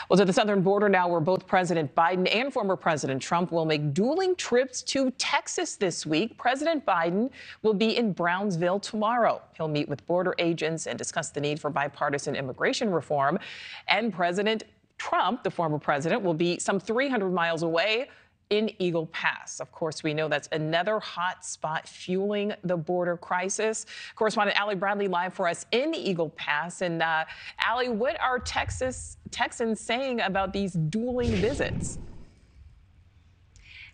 Well, to the southern border now, where both President Biden and former President Trump will make dueling trips to Texas this week. President Biden will be in Brownsville tomorrow. He'll meet with border agents and discuss the need for bipartisan immigration reform. And President Trump, the former president, will be some 300 miles away in Eagle Pass. Of course, we know that's another hot spot fueling the border crisis. Correspondent Ali Bradley live for us in Eagle Pass. And Ali, what are Texans saying about these dueling visits?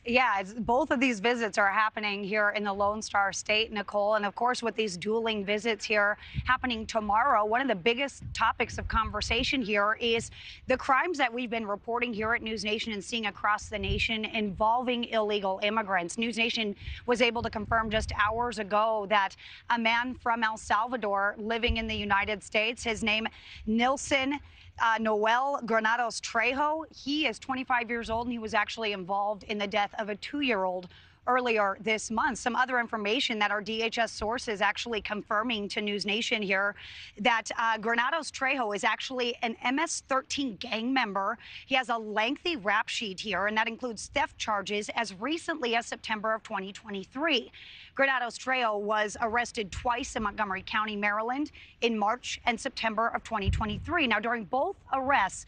Yeah, both of these visits are happening here in the Lone Star State, Nichole. And of course, with these dueling visits here happening tomorrow, one of the biggest topics of conversation here is the crimes that we've been reporting here at NewsNation and seeing across the nation involving illegal immigrants. NewsNation was able to confirm just hours ago that a man from El Salvador living in the United States, his name Noel Granados Trejo. He is 25 years old, and he was actually involved in the death of a 2-year-old earlier this month. Some other information that our DHS source is actually confirming to NewsNation here that Granados Trejo is actually an MS-13 gang member. He has a lengthy rap sheet here, and that includes theft charges as recently as September of 2023. Granados Trejo was arrested twice in Montgomery County, Maryland, in March and September of 2023. Now, during both arrests,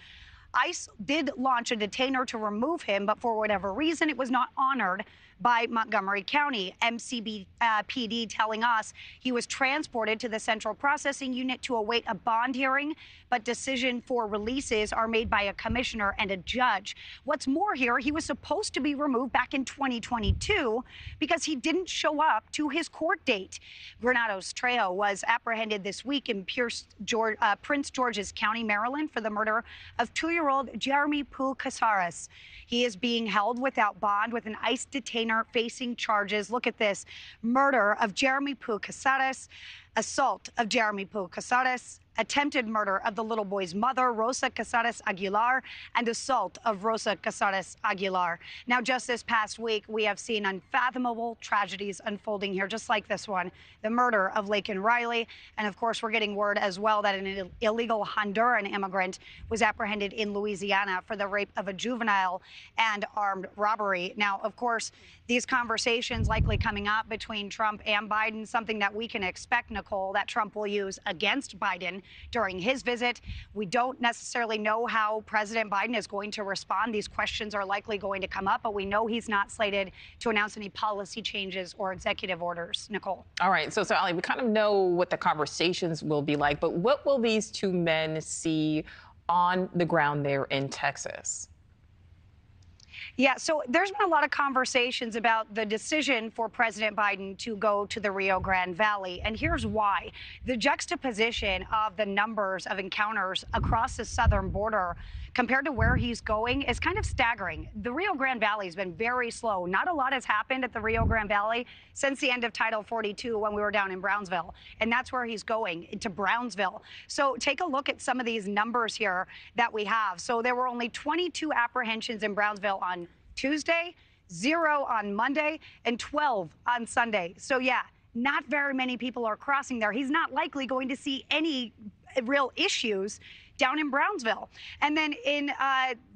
ICE did launch a detainer to remove him, but for whatever reason, it was not honored by Montgomery County. PD telling us he was transported to the Central Processing Unit to await a bond hearing, but decision for releases are made by a commissioner and a judge. What's more here, he was supposed to be removed back in 2022 because he didn't show up to his court date. Granados Trejo was apprehended this week in Prince George's County, Maryland, for the murder of 2-year-old Jeremy Poo Casares. He is being held without bond with an ICE detainer facing charges. Look at this: murder of Jeremy Poo Casares, assault of Jeremy Poo Casares, attempted murder of the little boy's mother, Rosa Casares Aguilar, and assault of Rosa Casares Aguilar. Now, just this past week, we have seen unfathomable tragedies unfolding here, just like this one, the murder of Laken Riley. And of course, we're getting word as well that an illegal Honduran immigrant was apprehended in Louisiana for the rape of a juvenile and armed robbery. Now, of course, these conversations likely coming up between Trump and Biden, something that we can expect, Nichole, that Trump will use against Biden during his visit. We don't necessarily know how President Biden is going to respond. These questions are likely going to come up, but we know he's not slated to announce any policy changes or executive orders. Nichole. All right. So Ali, we kind of know what the conversations will be like, but what will these two men see on the ground there in Texas? Yeah, so there's been a lot of conversations about the decision for President Biden to go to the Rio Grande Valley, and here's why. The juxtaposition of the numbers of encounters across the southern border compared to where he's going is kind of staggering. The Rio Grande Valley has been very slow. Not a lot has happened at the Rio Grande Valley since the end of Title 42 when we were down in Brownsville, and that's where he's going, into Brownsville. So take a look at some of these numbers here that we have. So there were only 22 apprehensions in Brownsville on Tuesday, 0 on Monday, and 12 on Sunday. So yeah, not very many people are crossing there. He's not likely going to see any real issues down in Brownsville. And then in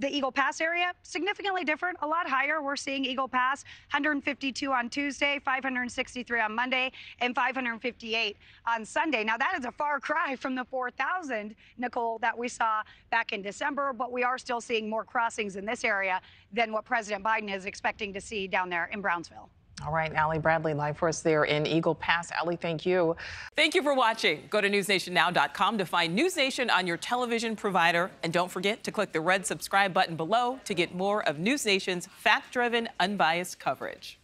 the Eagle Pass area, significantly different, a lot higher. We're seeing Eagle Pass 152 on Tuesday, 563 on Monday, and 558 on Sunday. Now, that is a far cry from the 4,000, Nichole, that we saw back in December, but we are still seeing more crossings in this area than what President Biden is expecting to see down there in Brownsville. All right, Ali Bradley live for us there in Eagle Pass. Ali, thank you. Thank you for watching. Go to newsnationnow.com to find NewsNation on your television provider. And don't forget to click the red subscribe button below to get more of NewsNation's fact-driven, unbiased coverage.